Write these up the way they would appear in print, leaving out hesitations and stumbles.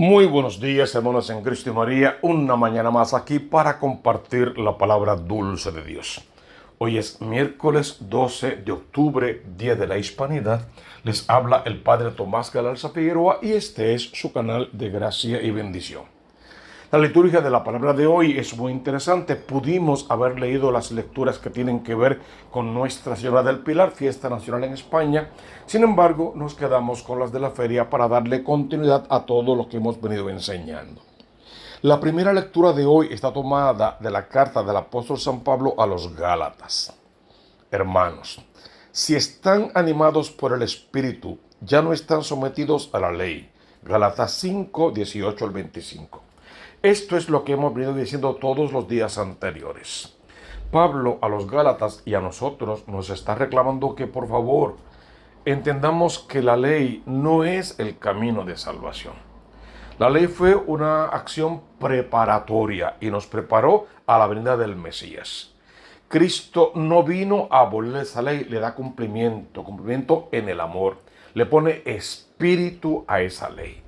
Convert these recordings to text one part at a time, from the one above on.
Muy buenos días, hermanos en Cristo y María. Una mañana más aquí para compartir la palabra dulce de Dios. Hoy es miércoles 12 de octubre, Día de la Hispanidad. Les habla el Padre Tomás Galarza Figueroa y este es su canal de gracia y bendición. La liturgia de la palabra de hoy es muy interesante. Pudimos haber leído las lecturas que tienen que ver con Nuestra Señora del Pilar, fiesta nacional en España. Sin embargo, nos quedamos con las de la feria para darle continuidad a todo lo que hemos venido enseñando. La primera lectura de hoy está tomada de la carta del apóstol San Pablo a los Gálatas. Hermanos, si están animados por el Espíritu, ya no están sometidos a la ley. Gálatas 5, 18 al 25. Esto es lo que hemos venido diciendo todos los días anteriores. Pablo a los Gálatas y a nosotros nos está reclamando que por favor entendamos que la ley no es el camino de salvación. La ley fue una acción preparatoria y nos preparó a la venida del Mesías. Cristo no vino a abolir esa ley, le da cumplimiento en el amor, le pone espíritu a esa ley.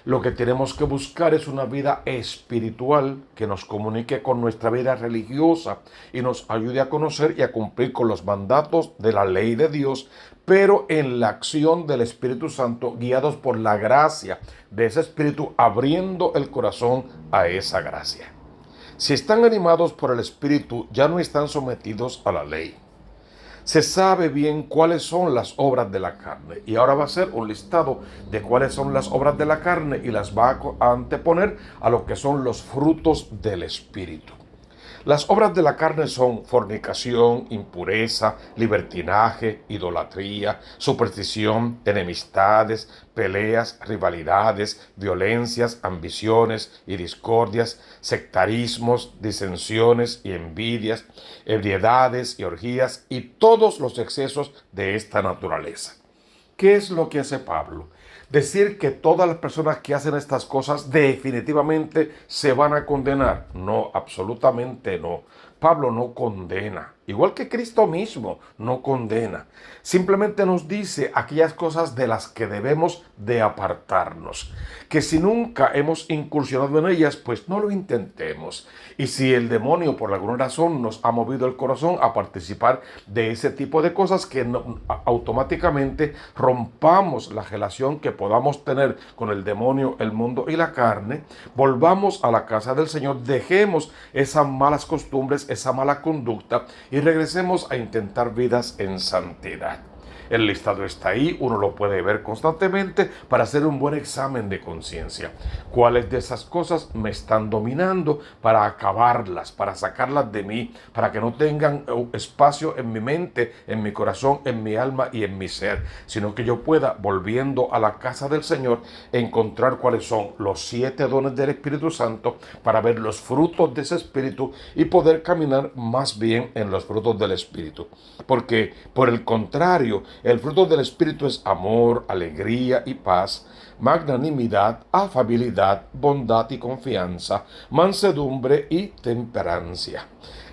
Lo que tenemos que buscar es una vida espiritual que nos comunique con nuestra vida religiosa y nos ayude a conocer y a cumplir con los mandatos de la ley de Dios, pero en la acción del Espíritu Santo, guiados por la gracia de ese Espíritu, abriendo el corazón a esa gracia. Si están animados por el Espíritu, ya no están sometidos a la ley. Se sabe bien cuáles son las obras de la carne. Y ahora va a ser un listado de cuáles son las obras de la carne y las va a anteponer a lo que son los frutos del Espíritu. Las obras de la carne son fornicación, impureza, libertinaje, idolatría, superstición, enemistades, peleas, rivalidades, violencias, ambiciones y discordias, sectarismos, disensiones y envidias, ebriedades y orgías y todos los excesos de esta naturaleza. ¿Qué es lo que hace Pablo? Decir que todas las personas que hacen estas cosas definitivamente se van a condenar. No, absolutamente no. Pablo no condena, igual que Cristo mismo no condena. Simplemente nos dice aquellas cosas de las que debemos de apartarnos. Que si nunca hemos incursionado en ellas, pues no lo intentemos. Y si el demonio por alguna razón nos ha movido el corazón a participar de ese tipo de cosas, que automáticamente rompamos la relación que podamos tener con el demonio, el mundo y la carne, volvamos a la casa del Señor, dejemos esas malas costumbres, esa mala conducta y regresemos a intentar vidas en santidad. El listado está ahí, uno lo puede ver constantemente para hacer un buen examen de conciencia. ¿Cuáles de esas cosas me están dominando para acabarlas, para sacarlas de mí, para que no tengan espacio en mi mente, en mi corazón, en mi alma y en mi ser, sino que yo pueda, volviendo a la casa del Señor, encontrar cuáles son los 7 dones del Espíritu Santo para ver los frutos de ese Espíritu y poder caminar más bien en los frutos del Espíritu? Porque, por el contrario, el fruto del Espíritu es amor, alegría y paz, magnanimidad, afabilidad, bondad y confianza, mansedumbre y temperancia.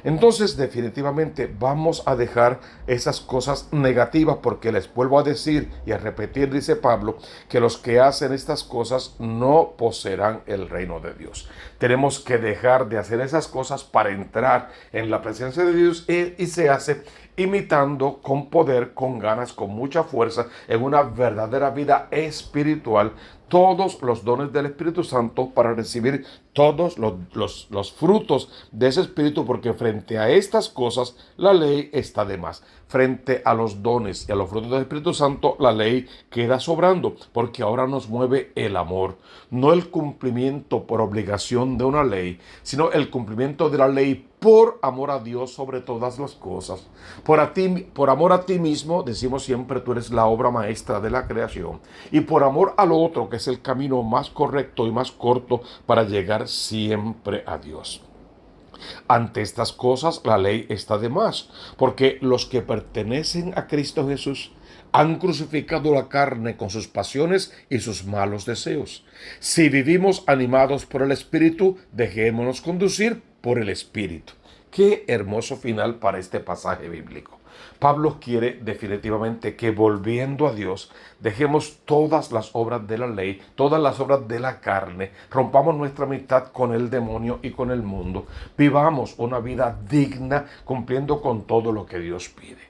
Entonces, definitivamente vamos a dejar esas cosas negativas, porque les vuelvo a decir y a repetir, dice Pablo, que los que hacen estas cosas no poseerán el reino de Dios. Tenemos que dejar de hacer esas cosas para entrar en la presencia de Dios y se hace imitando con poder, con ganas, con mucha fuerza, en una verdadera vida espiritual, todos los dones del Espíritu Santo para recibir todos los frutos de ese Espíritu, porque frente a estas cosas la ley está de más. Frente a los dones y a los frutos del Espíritu Santo, la ley queda sobrando, porque ahora nos mueve el amor, no el cumplimiento por obligación de una ley, sino el cumplimiento de la ley por amor a Dios sobre todas las cosas. Por amor a ti mismo, decimos siempre, tú eres la obra maestra de la creación. Y por amor al otro, que es el camino más correcto y más corto para llegar siempre a Dios. Ante estas cosas, la ley está de más, porque los que pertenecen a Cristo Jesús han crucificado la carne con sus pasiones y sus malos deseos. Si vivimos animados por el Espíritu, dejémonos conducir por el Espíritu. Qué hermoso final para este pasaje bíblico. Pablo quiere definitivamente que volviendo a Dios, dejemos todas las obras de la ley, todas las obras de la carne, rompamos nuestra amistad con el demonio y con el mundo, vivamos una vida digna cumpliendo con todo lo que Dios pide.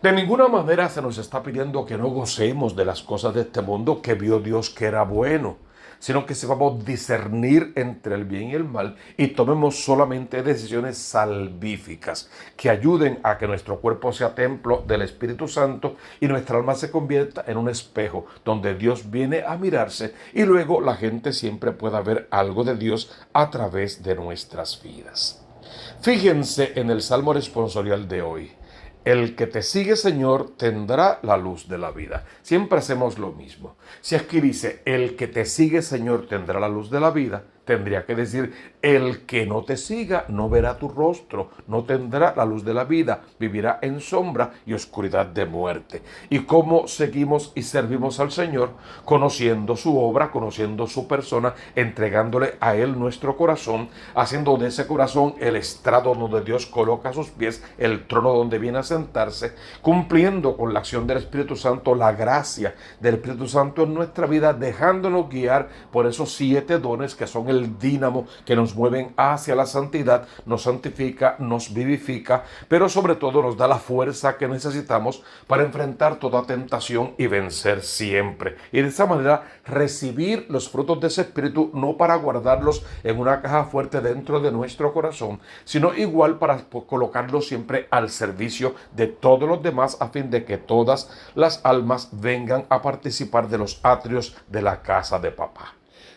De ninguna manera se nos está pidiendo que no gocemos de las cosas de este mundo que vio Dios que era bueno, sino que sepamos discernir entre el bien y el mal y tomemos solamente decisiones salvíficas que ayuden a que nuestro cuerpo sea templo del Espíritu Santo y nuestra alma se convierta en un espejo donde Dios viene a mirarse y luego la gente siempre pueda ver algo de Dios a través de nuestras vidas. Fíjense en el Salmo responsorial de hoy. El que te sigue, Señor, tendrá la luz de la vida. Siempre hacemos lo mismo. Si aquí dice, el que te sigue, Señor, tendrá la luz de la vida, tendría que decir, el que no te siga no verá tu rostro, no tendrá la luz de la vida, vivirá en sombra y oscuridad de muerte. ¿Y cómo seguimos y servimos al Señor? Conociendo su obra, conociendo su persona, entregándole a Él nuestro corazón, haciendo de ese corazón el estrado donde Dios coloca sus pies, el trono donde viene a sentarse, cumpliendo con la acción del Espíritu Santo, la gracia del Espíritu Santo en nuestra vida, dejándonos guiar por esos 7 dones que son el dínamo que nos mueven hacia la santidad, nos santifica, nos vivifica, pero sobre todo nos da la fuerza que necesitamos para enfrentar toda tentación y vencer siempre. Y de esa manera recibir los frutos de ese Espíritu, no para guardarlos en una caja fuerte dentro de nuestro corazón, sino igual para colocarlos siempre al servicio de todos los demás a fin de que todas las almas vengan a participar de los atrios de la casa de papá.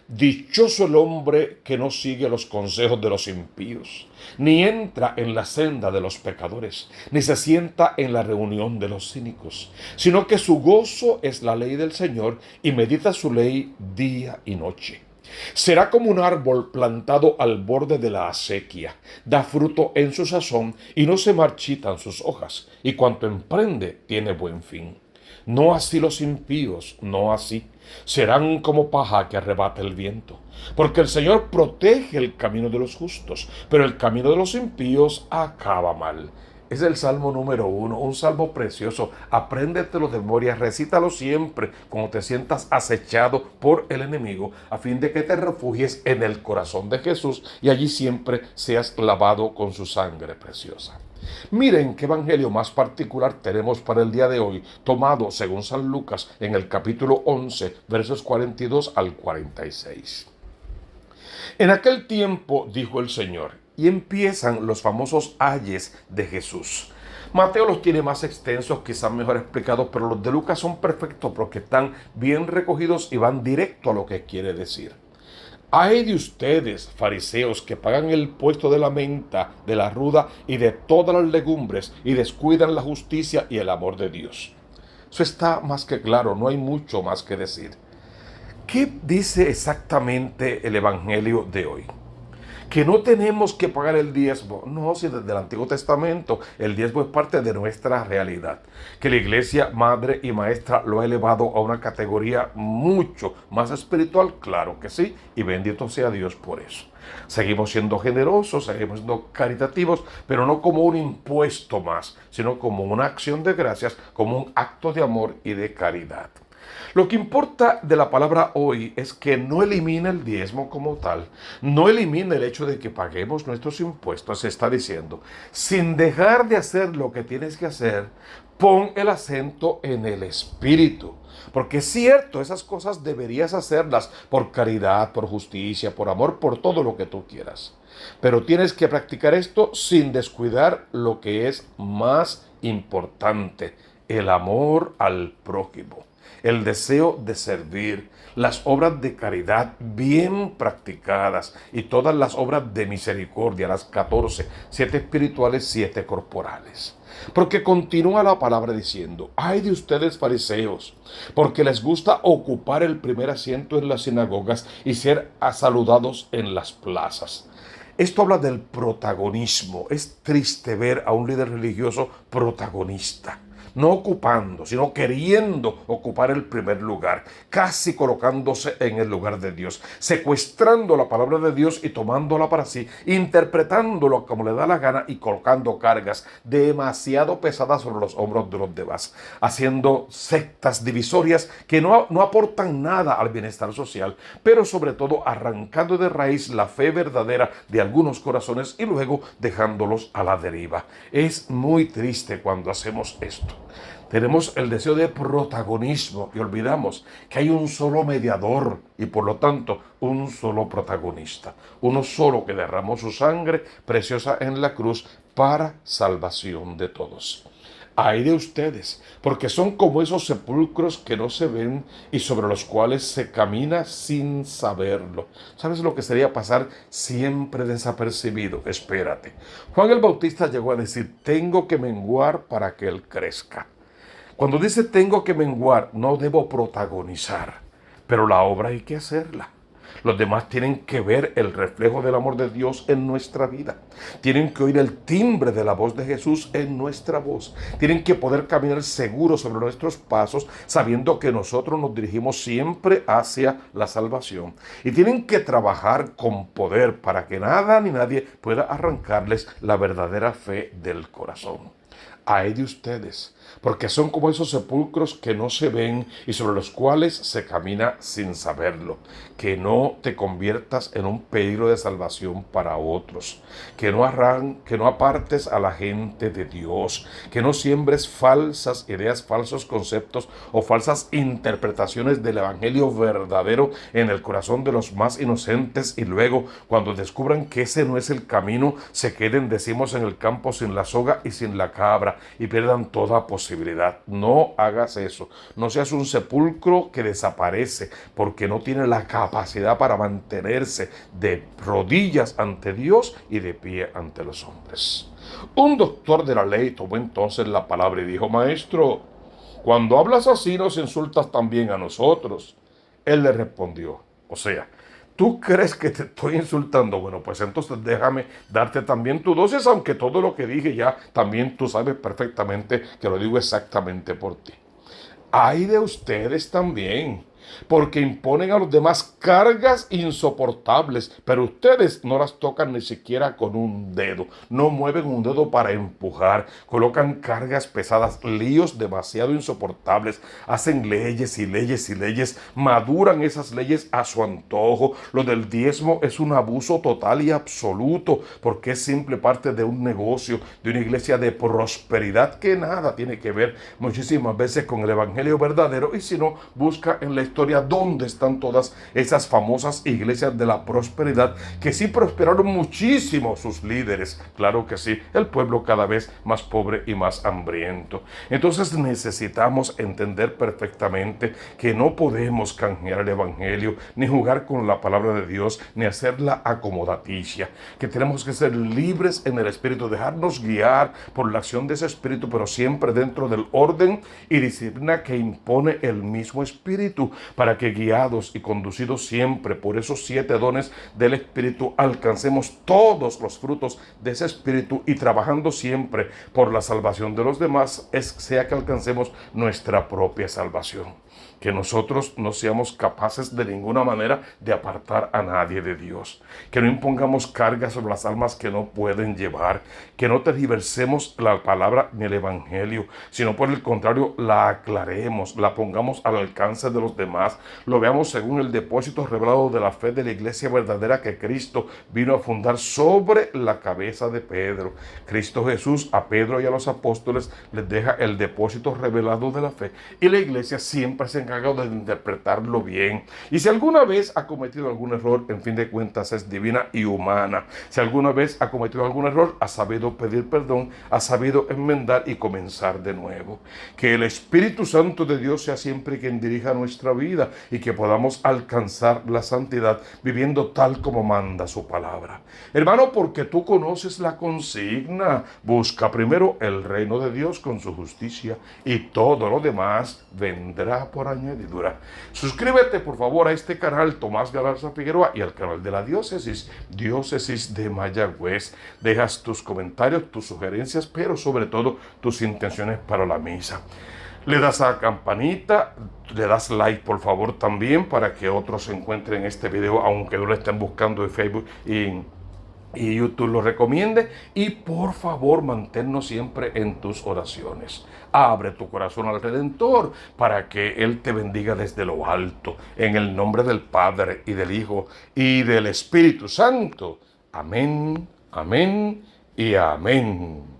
Dichoso el hombre que no sigue los consejos de los impíos, ni entra en la senda de los pecadores, ni se sienta en la reunión de los cínicos, sino que su gozo es la ley del Señor y medita su ley día y noche. Será como un árbol plantado al borde de la acequia, da fruto en su sazón y no se marchitan sus hojas, y cuanto emprende tiene buen fin. No así los impíos, no así. Serán como paja que arrebata el viento. Porque el Señor protege el camino de los justos, pero el camino de los impíos acaba mal. Es el Salmo número 1, un salmo precioso. Apréndetelo de memoria, recítalo siempre cuando te sientas acechado por el enemigo, a fin de que te refugies en el corazón de Jesús y allí siempre seas lavado con su sangre preciosa. Miren qué evangelio más particular tenemos para el día de hoy, tomado según San Lucas en el capítulo 11, versos 42 al 46. En aquel tiempo, dijo el Señor, y empiezan los famosos ayes de Jesús. Mateo los tiene más extensos, quizás mejor explicados, pero los de Lucas son perfectos porque están bien recogidos y van directo a lo que quiere decir. Ay de ustedes, fariseos, que pagan el puesto de la menta, de la ruda y de todas las legumbres y descuidan la justicia y el amor de Dios. Eso está más que claro, no hay mucho más que decir. ¿Qué dice exactamente el evangelio de hoy? Que no tenemos que pagar el diezmo. No, si desde el Antiguo Testamento el diezmo es parte de nuestra realidad. Que la iglesia madre y maestra lo ha elevado a una categoría mucho más espiritual, claro que sí, y bendito sea Dios por eso. Seguimos siendo generosos, seguimos siendo caritativos, pero no como un impuesto más, sino como una acción de gracias, como un acto de amor y de caridad. Lo que importa de la palabra hoy es que no elimina el diezmo como tal, no elimina el hecho de que paguemos nuestros impuestos, se está diciendo, sin dejar de hacer lo que tienes que hacer, pon el acento en el espíritu. Porque es cierto, esas cosas deberías hacerlas por caridad, por justicia, por amor, por todo lo que tú quieras. Pero tienes que practicar esto sin descuidar lo que es más importante, el amor al prójimo. El deseo de servir, las obras de caridad bien practicadas y todas las obras de misericordia, las 14, 7 espirituales, 7 corporales. Porque continúa la palabra diciendo, ay de ustedes fariseos, porque les gusta ocupar el primer asiento en las sinagogas y ser saludados en las plazas. Esto habla del protagonismo. Es triste ver a un líder religioso protagonista. no ocupando, sino queriendo ocupar el primer lugar, casi colocándose en el lugar de Dios, secuestrando la palabra de Dios y tomándola para sí, interpretándolo como le da la gana y colocando cargas demasiado pesadas sobre los hombros de los demás, haciendo sectas divisorias que no aportan nada al bienestar social, pero sobre todo arrancando de raíz la fe verdadera de algunos corazones y luego dejándolos a la deriva. Es muy triste cuando hacemos esto. Tenemos el deseo de protagonismo y olvidamos que hay un solo mediador y por lo tanto un solo protagonista, uno solo que derramó su sangre preciosa en la cruz para salvación de todos. Ay de ustedes, porque son como esos sepulcros que no se ven y sobre los cuales se camina sin saberlo. ¿Sabes lo que sería pasar siempre desapercibido? Espérate. Juan el Bautista llegó a decir, tengo que menguar para que él crezca. Cuando dice tengo que menguar, no debo protagonizar, pero la obra hay que hacerla. Los demás tienen que ver el reflejo del amor de Dios en nuestra vida. Tienen que oír el timbre de la voz de Jesús en nuestra voz. Tienen que poder caminar seguros sobre nuestros pasos, sabiendo que nosotros nos dirigimos siempre hacia la salvación. Y tienen que trabajar con poder para que nada ni nadie pueda arrancarles la verdadera fe del corazón. Ay de ustedes, porque son como esos sepulcros que no se ven y sobre los cuales se camina sin saberlo. Que no te conviertas en un peligro de salvación para otros. Que no apartes a la gente de Dios. Que no siembres falsas ideas, falsos conceptos o falsas interpretaciones del evangelio verdadero en el corazón de los más inocentes y luego, cuando descubran que ese no es el camino, se queden, decimos, en el campo sin la soga y sin la cabra y pierdan toda posibilidad. No hagas eso. No seas un sepulcro que desaparece porque no tiene la capacidad para mantenerse de rodillas ante Dios y de pie ante los hombres. Un doctor de la ley tomó entonces la palabra y dijo, maestro, cuando hablas así nos insultas también a nosotros. Él le respondió, o sea, ¿tú crees que te estoy insultando? Bueno, pues entonces déjame darte también tu dosis, aunque todo lo que dije ya también tú sabes perfectamente que lo digo exactamente por ti. Ay de ustedes también, porque imponen a los demás cargas insoportables, pero ustedes no las tocan ni siquiera con un dedo, no mueven un dedo para empujar, colocan cargas pesadas, líos demasiado insoportables, hacen leyes y leyes y leyes, maduran esas leyes a su antojo. Lo del diezmo es un abuso total y absoluto, porque es simple parte de un negocio, de una iglesia de prosperidad que nada tiene que ver muchísimas veces con el evangelio verdadero, y si no, busca en la historia dónde están todas esas famosas iglesias de la prosperidad que sí prosperaron muchísimo sus líderes. Claro que sí, el pueblo cada vez más pobre y más hambriento. Entonces necesitamos entender perfectamente que no podemos canjear el evangelio, ni jugar con la palabra de Dios, ni hacerla acomodaticia, que tenemos que ser libres en el espíritu, dejarnos guiar por la acción de ese espíritu, pero siempre dentro del orden y disciplina que impone el mismo espíritu, para que guiados y conducidos siempre por esos 7 dones del espíritu alcancemos todos los frutos de ese espíritu, y trabajando siempre por la salvación de los demás, sea que alcancemos nuestra propia salvación. Que nosotros no seamos capaces de ninguna manera de apartar a nadie de Dios. Que no impongamos cargas sobre las almas que no pueden llevar. Que no tergiversemos la palabra ni el evangelio, sino por el contrario la aclaremos, la pongamos al alcance de los demás, lo veamos según el depósito revelado de la fe de la iglesia verdadera que Cristo vino a fundar sobre la cabeza de Pedro. Cristo Jesús a Pedro y a los apóstoles les deja el depósito revelado de la fe, y la iglesia siempre se encargado de interpretarlo bien. Y si alguna vez ha cometido algún error, en fin de cuentas es divina y humana. Si alguna vez ha cometido algún error, ha sabido pedir perdón, ha sabido enmendar y comenzar de nuevo. Que el Espíritu Santo de Dios sea siempre quien dirija nuestra vida y que podamos alcanzar la santidad viviendo tal como manda su palabra. Hermano, porque tú conoces la consigna: busca primero el reino de Dios con su justicia y todo lo demás vendrá por por añadidura. Suscríbete por favor a este canal Tomás Galarza Figueroa y al canal de la Diócesis de Mayagüez. Dejas tus comentarios, tus sugerencias, pero sobre todo tus intenciones para la misa. Le das a la campanita, le das like por favor también para que otros encuentren este video, aunque no lo estén buscando en Facebook y YouTube lo recomiende. Y por favor manténnos siempre en tus oraciones. Abre tu corazón al Redentor para que Él te bendiga desde lo alto. En el nombre del Padre y del Hijo y del Espíritu Santo. Amén, amén y amén.